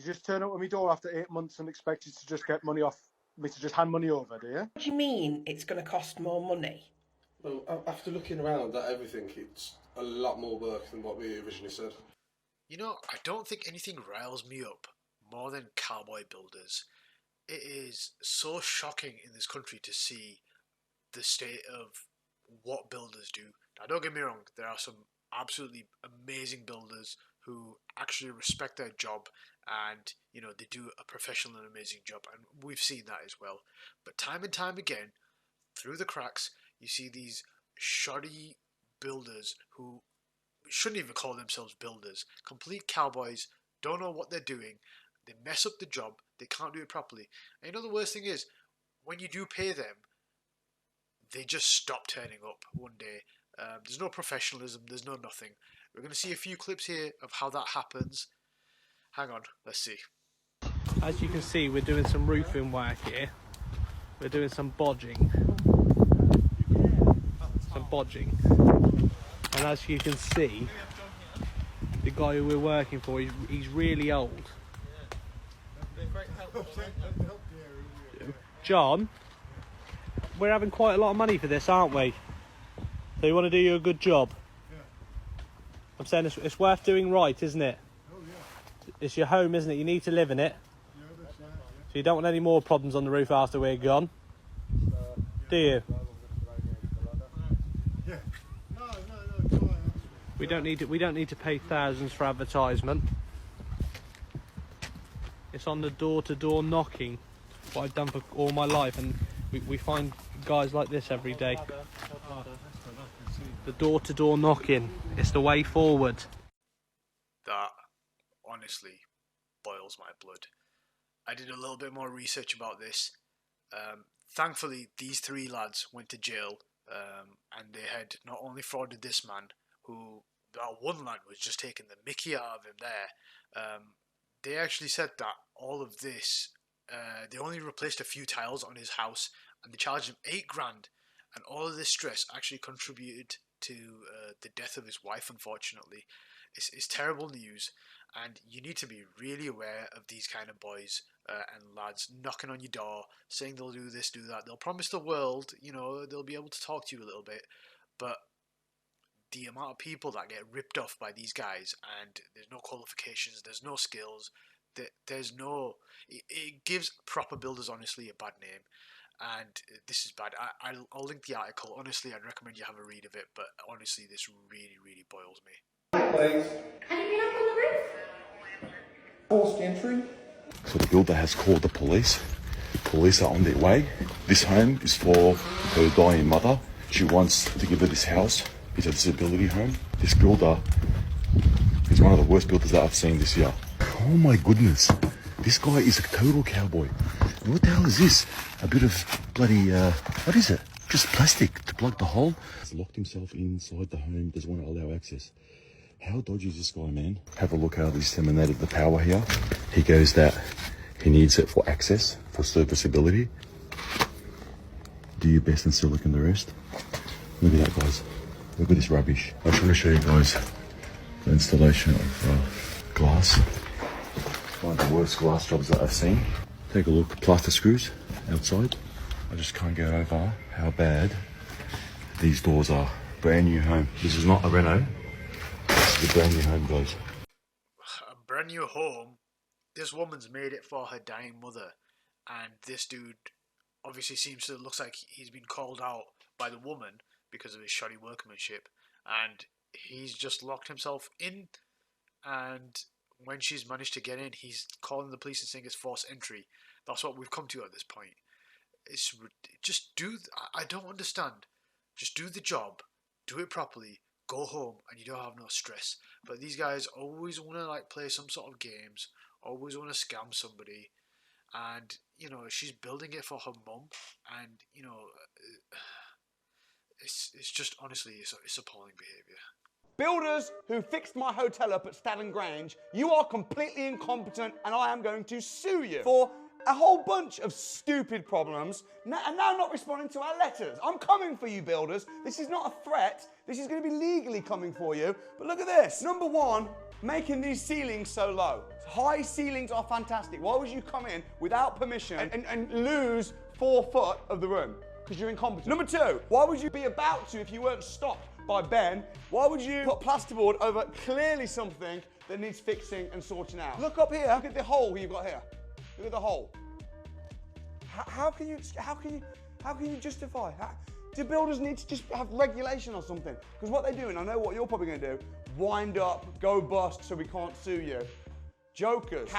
just turn up at my door after 8 months and expect you to just get money off me to just hand money over, do you? What do you mean it's going to cost more money? Well, after looking around at everything, it's a lot more work than what we originally said. You know, I don't think anything riles me up more than cowboy builders. It is so shocking in this country to see the state of what builders do. Now, don't get me wrong, there are some absolutely amazing builders who actually respect their job and, you know, they do a professional and amazing job, and we've seen that as well. But time and time again, through the cracks, you see these shoddy builders who shouldn't even call themselves builders, complete cowboys, don't know what they're doing, they mess up the job, they can't do it properly. And you know the worst thing is, when you do pay them, they just stop turning up one day. There's no professionalism, there's no nothing. We're going to see a few clips here of how that happens. Hang on, let's see. As you can see, we're doing some roofing work here. We're doing some bodging. And as you can see, the guy who we're working for, he's really old. John, we're having quite a lot of money for this, aren't we? So you want to do you a good job? I'm saying it's worth doing right, isn't it? It's your home, isn't it? You need to live in it. So you don't want any more problems on the roof after we're gone, do you? We don't need to pay thousands for advertisement. It's on the door-to-door knocking, what I've done for all my life, and we find guys like this every day. The door-to-door knocking, it's the way forward. That honestly boils my blood. I did a little bit more research about this. Thankfully, these three lads went to jail, and they had not only frauded this man, who that one lad was just taking the mickey out of him there. They actually said that all of this, they only replaced a few tiles on his house, and they charged him $8,000, and all of this stress actually contributed to the death of his wife, unfortunately. It's terrible news, and you need to be really aware of these kind of boys and lads knocking on your door, saying they'll do this, do that. They'll promise the world, you know, they'll be able to talk to you a little bit, but the amount of people that get ripped off by these guys, and there's no qualifications, there's no skills, there's no... It gives proper builders, honestly, a bad name. And this is bad. I'll link the article. Honestly, I'd recommend you have a read of it, but honestly, this really, really boils me. Please. Have you been up on the roof? Forced entry. So the builder has called the police. The police are on their way. This home is for her dying mother. She wants to give her this house. It's a disability home. This builder is one of the worst builders that I've seen this year. Oh my goodness. This guy is a total cowboy. What the hell is this? A bit of bloody, what is it? Just plastic to plug the hole. He's locked himself inside the home, doesn't want to allow access. How dodgy is this guy, man? Have a look how he's terminated the power here. He goes that he needs it for access, for serviceability. Do your best and still look in the rest. Look at that, guys. Look at this rubbish. I'm trying to show you guys the installation of glass. One of the worst glass jobs that I've seen. Take a look, plaster screws outside. I just can't get over how bad these doors are. Brand new home. This is not a reno. This is a brand new home, guys. A brand new home. This woman's made it for her dying mother, and this dude obviously looks like he's been called out by the woman because of his shoddy workmanship, and he's just locked himself in, and when she's managed to get in, he's calling the police and saying it's forced entry. That's what we've come to at this point. It's just I don't understand. Just do the job, do it properly, go home, and you don't have no stress. But these guys always want to like play some sort of games, always want to scam somebody, and you know she's building it for her mum, and you know it's just honestly it's appalling behaviour. Builders who fixed my hotel up at Stalin Grange, you are completely incompetent and I am going to sue you for a whole bunch of stupid problems and now not responding to our letters. I'm coming for you, builders. This is not a threat. This is going to be legally coming for you. But look at this. Number one, making these ceilings so low? High ceilings are fantastic. Why would you come in without permission and lose 4 foot of the room? Because you're incompetent. Number 2, why would you be about to if you weren't stopped by Ben? Why would you put plasterboard over clearly something that needs fixing and sorting out? Look up here. Look at the hole you've got here. Look at the hole. How can you justify? Do builders need to just have regulation or something? Because what they're doing, I know what you're probably going to do, wind up, go bust so we can't sue you. Jokers.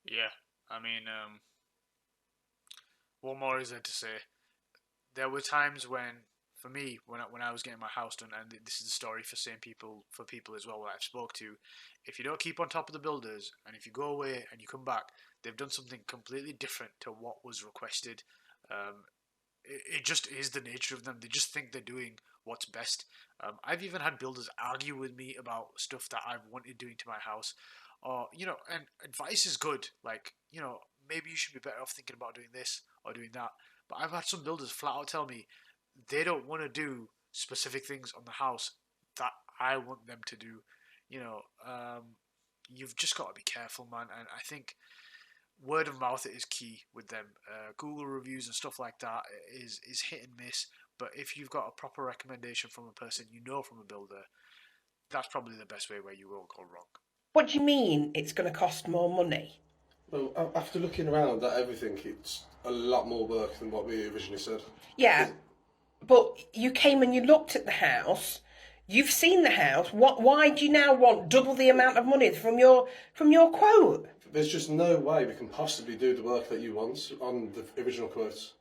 Yeah, I mean, what more is there to say? There were times when, for me, when I was getting my house done, and this is the story for people as well that I've spoke to, if you don't keep on top of the builders, and if you go away and you come back, they've done something completely different to what was requested. It just is the nature of them. They just think they're doing what's best. I've even had builders argue with me about stuff that I've wanted doing to my house. Or, and advice is good. Like, maybe you should be better off thinking about doing this or doing that. But I've had some builders flat out tell me they don't want to do specific things on the house that I want them to do. You've just got to be careful, man. And I think word of mouth is key with them. Google reviews and stuff like that is hit and miss. But if you've got a proper recommendation from a person from a builder, that's probably the best way where you won't go wrong. What do you mean it's going to cost more money? Well, after looking around at everything, it's a lot more work than what we originally said. Yeah, but you came and you looked at the house. You've seen the house. Why do you now want double the amount of money from your quote? There's just no way we can possibly do the work that you want on the original quotes.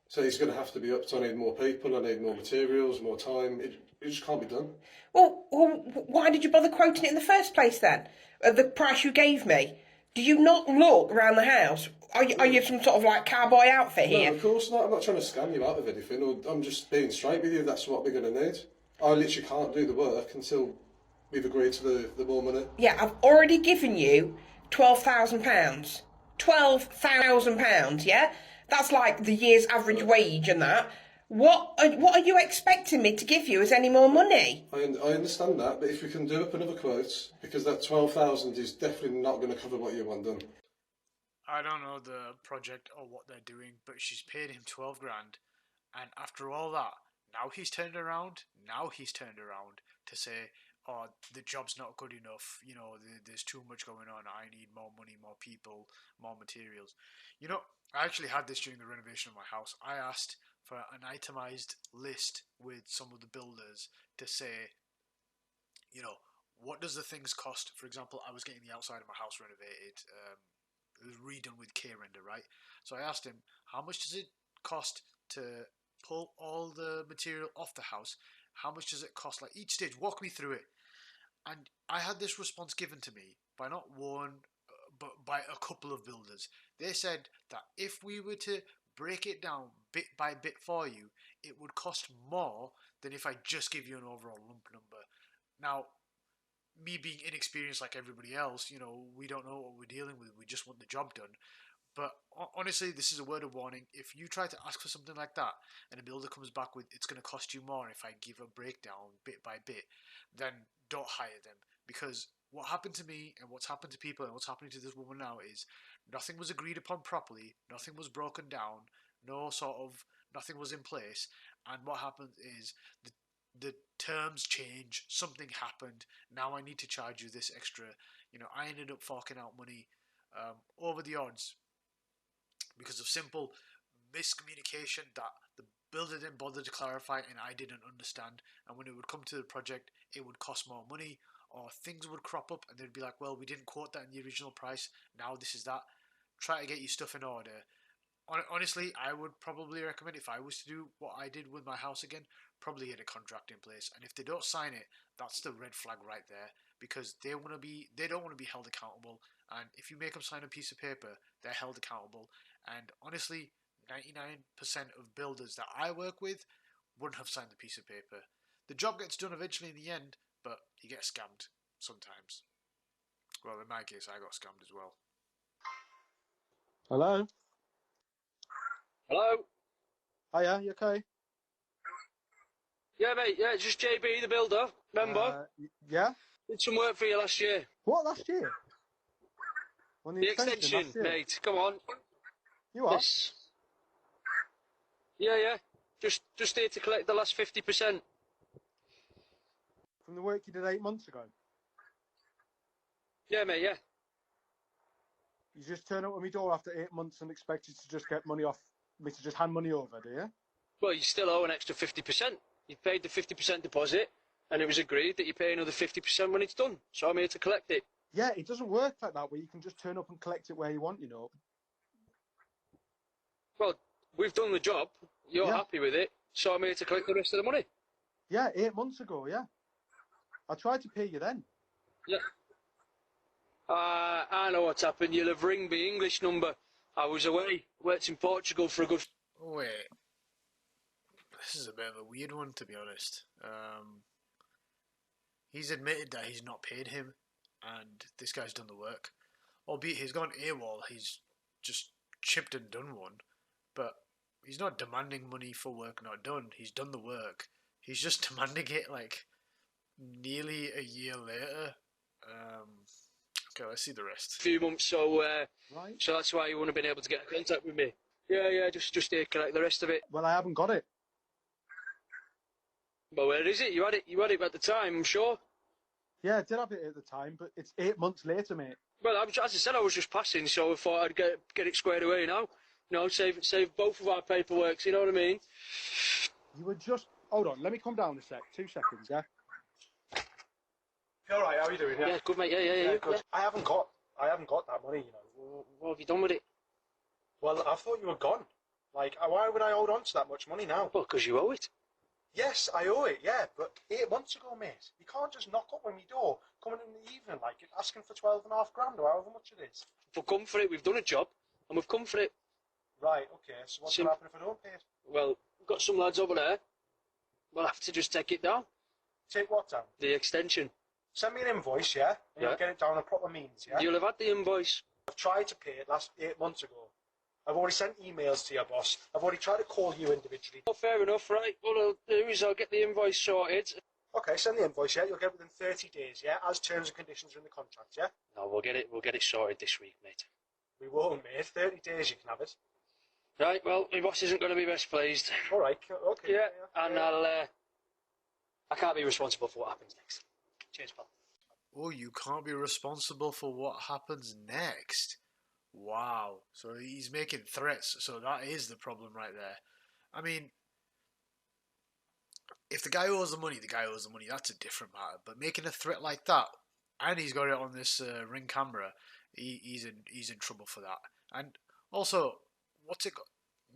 So it's going to have to be up to, I need more people, I need more materials, more time. It just can't be done. Well, why did you bother quoting it in the first place then? At the price you gave me? Do you not look around the house? Are you some sort of like cowboy outfit here? No, of course not. I'm not trying to scam you out of anything. I'm just being straight with you. That's what we're going to need. I literally can't do the work until we've agreed to the more money. Yeah, I've already given you £12,000. £12,000, yeah? That's like the year's average wage and that. What are you expecting me to give you as any more money? I understand that, but if we can do up another quote, because that 12,000 is definitely not going to cover what you want done. I don't know the project or what they're doing, but she's paid him 12 grand, and after all that, now he's turned around to say, oh, the job's not good enough, there's too much going on, I need more money, more people, more materials. I actually had this during the renovation of my house. I asked for an itemized list with some of the builders to say, what does the things cost? For example, I was getting the outside of my house renovated. It was redone with K-render, right? So I asked him, how much does it cost to pull all the material off the house? How much does it cost? Like each stage, walk me through it. And I had this response given to me by not one, but by a couple of builders. They said that if we were to break it down bit by bit for you, it would cost more than if I just give you an overall lump number. Now, me being inexperienced like everybody else, we don't know what we're dealing with. We just want the job done. But honestly, this is a word of warning. If you try to ask for something like that and a builder comes back with, it's going to cost you more if I give a breakdown bit by bit, then don't hire them. Because what happened to me and what's happened to people and what's happening to this woman now is nothing was agreed upon properly, nothing was broken down, nothing was in place. And what happened is the terms change, something happened, now I need to charge you this extra. I ended up forking out money over the odds because of simple miscommunication that the builder didn't bother to clarify and I didn't understand. And when it would come to the project, it would cost more money, or things would crop up and they'd be like, well, we didn't quote that in the original price, now this is that. Try to get your stuff in order. Honestly, I would probably recommend, if I was to do what I did with my house again, probably get a contract in place. And if they don't sign it, that's the red flag right there, because they don't want to be held accountable. And if you make them sign a piece of paper, they're held accountable. And honestly, 99% of builders that I work with wouldn't have signed the piece of paper. The job gets done eventually in the end, but you get scammed sometimes. Well, in my case, I got scammed as well. Hello? Hello? Hiya, you okay? Yeah, mate, yeah, it's just JB, the builder, remember? Yeah? Did some work for you last year. What, last year? On The extension, last year? mate. Come on. You are? Yes. Yeah. Just here to collect the last 50%. From the work you did 8 months ago? Yeah, mate, yeah. You just turn up at my door after 8 months and expect you to just get money off me to just hand money over, do you? Well, you still owe an extra 50%. You paid the 50% deposit, and it was agreed that you pay another 50% when it's done. So I'm here to collect it. Yeah, it doesn't work like that, where you can just turn up and collect it where you want, you know. Well, we've done the job. You're Yeah. happy with it, so I'm here to collect the rest of the money. Yeah, 8 months ago, yeah. I tried to pay you then. Yeah. I know what's happened. You'll have ringed the English number. I was away. Worked in Portugal for a good... Wait. This is a bit of a weird one, to be honest. He's admitted that he's not paid him, and this guy's done the work. Albeit he's gone AWOL, he's just chipped and done one. But he's not demanding money for work not done. He's done the work. He's just demanding it, like, nearly a year later. Okay, let's see the rest. few months, so Right. so that's why you wouldn't have been able to get in contact with me. Yeah, just here collect the rest of it. Well, I haven't got it. But where is it? You had it at the time, I'm sure. Yeah, I did have it at the time, but it's 8 months later, mate. Well, as I said, I was just passing, so I thought I'd get it squared away now. You know, save both of our paperwork. You know what I mean? You were just... Hold on, let me come down a sec. 2 seconds, yeah? You alright, how are you doing? Yeah, good mate. Yeah. Good. I haven't got that money, you know. What have you done with it? Well, I thought you were gone. Like, why would I hold on to that much money now? Well, because you owe it. Yes, I owe it, yeah, but 8 months ago, mate. You can't just knock up on my door, coming in the evening, like, asking for 12.5 grand or however much it is. We've come for it. We've done a job, and we've come for it. Right, okay, so what's going to happen if I don't pay it? Well, we've got some lads over there. We'll have to just take it down. Take what down? The extension. Send me an invoice, yeah? And Yeah. you'll get it down on proper means, yeah? You'll have had the invoice. I've tried to pay it last 8 months ago. I've already sent emails to your boss. I've already tried to call you individually. Oh, fair enough, right? What I'll do is I'll get the invoice sorted. Okay, send the invoice, yeah? You'll get it within 30 days, yeah? As terms and conditions are in the contract, yeah? No, we'll get it sorted this week, mate. We won't, mate. 30 days you can have it. Right, well, my boss isn't going to be best pleased. All right, okay. Yeah, and I can't be responsible for what happens next. Cheers, pal. Oh, you can't be responsible for what happens next. Wow. So he's making threats. So that is the problem right there. I mean, if the guy owes the money, the guy owes the money. That's a different matter. But making a threat like that, and he's got it on this Ring camera, he's in trouble for that. And also, what's it got?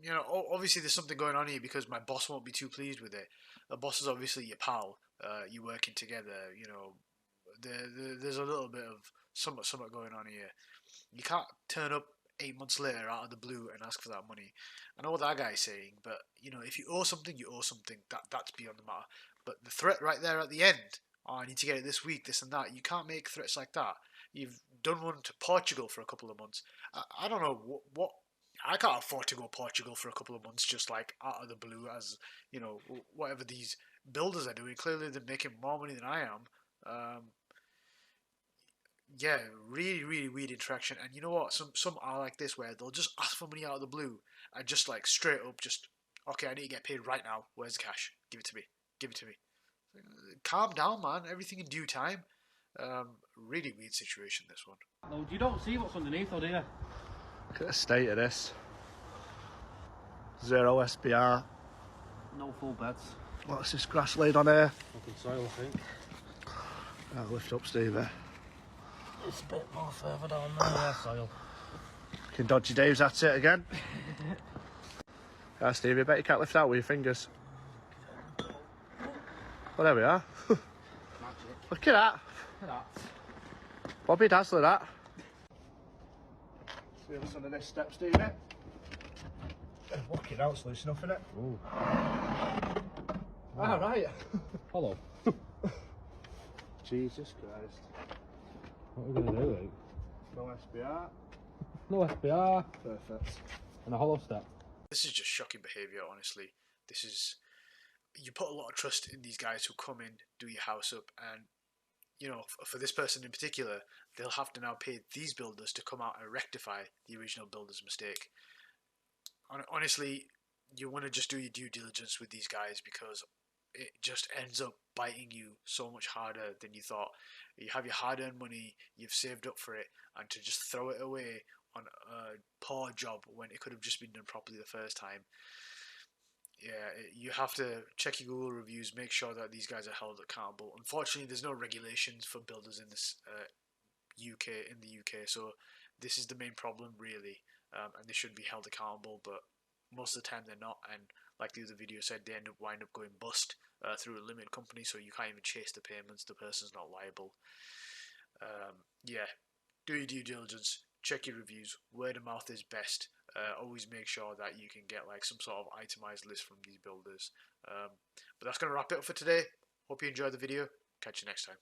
You know, obviously there's something going on here because my boss won't be too pleased with it. The boss is obviously your pal. You working together. You know, there's a little bit of something going on here. You can't turn up 8 months later out of the blue and ask for that money. I know what that guy's saying, but you know, if you owe something, you owe something. That's beyond the matter. But the threat right there at the end, oh, I need to get it this week, this and that. You can't make threats like that. You've done one to Portugal for a couple of months. I don't know what. I can't afford to go Portugal for a couple of months just like out of the blue, as you know, whatever these builders are doing. Clearly they're making more money than I am. Yeah, really weird interaction. And you know what? Some are like this where they'll just ask for money out of the blue and just like straight up just, okay, I need to get paid right now. Where's the cash? Give it to me. Give it to me. Calm down, man. Everything in due time. Really weird situation, this one. No, you don't see what's underneath, though, do you? Look at the state of this. 0 SBR. No full beds. What's this grass laid on here? Fucking soil, I think. I'll lift up, Stevie. It's a bit more further down there. Yeah, soil. Fucking dodgy Dave's at it again. Yeah, Stevie, I bet you can't lift out with your fingers. Well, there we are. Look at that. Bobby Dazzler, that. See the other side of this step, Stevie. Walking out, it's loose enough, innit? Ooh. Ah, right. Hello. Jesus Christ. What are we going to do, like? No SBR. No SBR. Perfect. And a hollow step. This is just shocking behaviour, honestly. You put a lot of trust in these guys who come in, do your house up, and you know, for this person in particular, they'll have to now pay these builders to come out and rectify the original builder's mistake. Honestly, you want to just do your due diligence with these guys, because it just ends up biting you so much harder than you thought. You have your hard-earned money, you've saved up for it, and to just throw it away on a poor job when it could have just been done properly the first time. Yeah, you have to check your Google reviews, make sure that these guys are held accountable. Unfortunately, there's no regulations for builders in this UK, so this is the main problem, really, and they should be held accountable, but most of the time they're not, and like the other video said, they wind up going bust through a limited company, so you can't even chase the payments, the person's not liable. Yeah, do your due diligence, check your reviews, word of mouth is best. Always make sure that you can get like some sort of itemized list from these builders. But that's going to wrap it up for today. Hope you enjoyed the video. Catch you next time.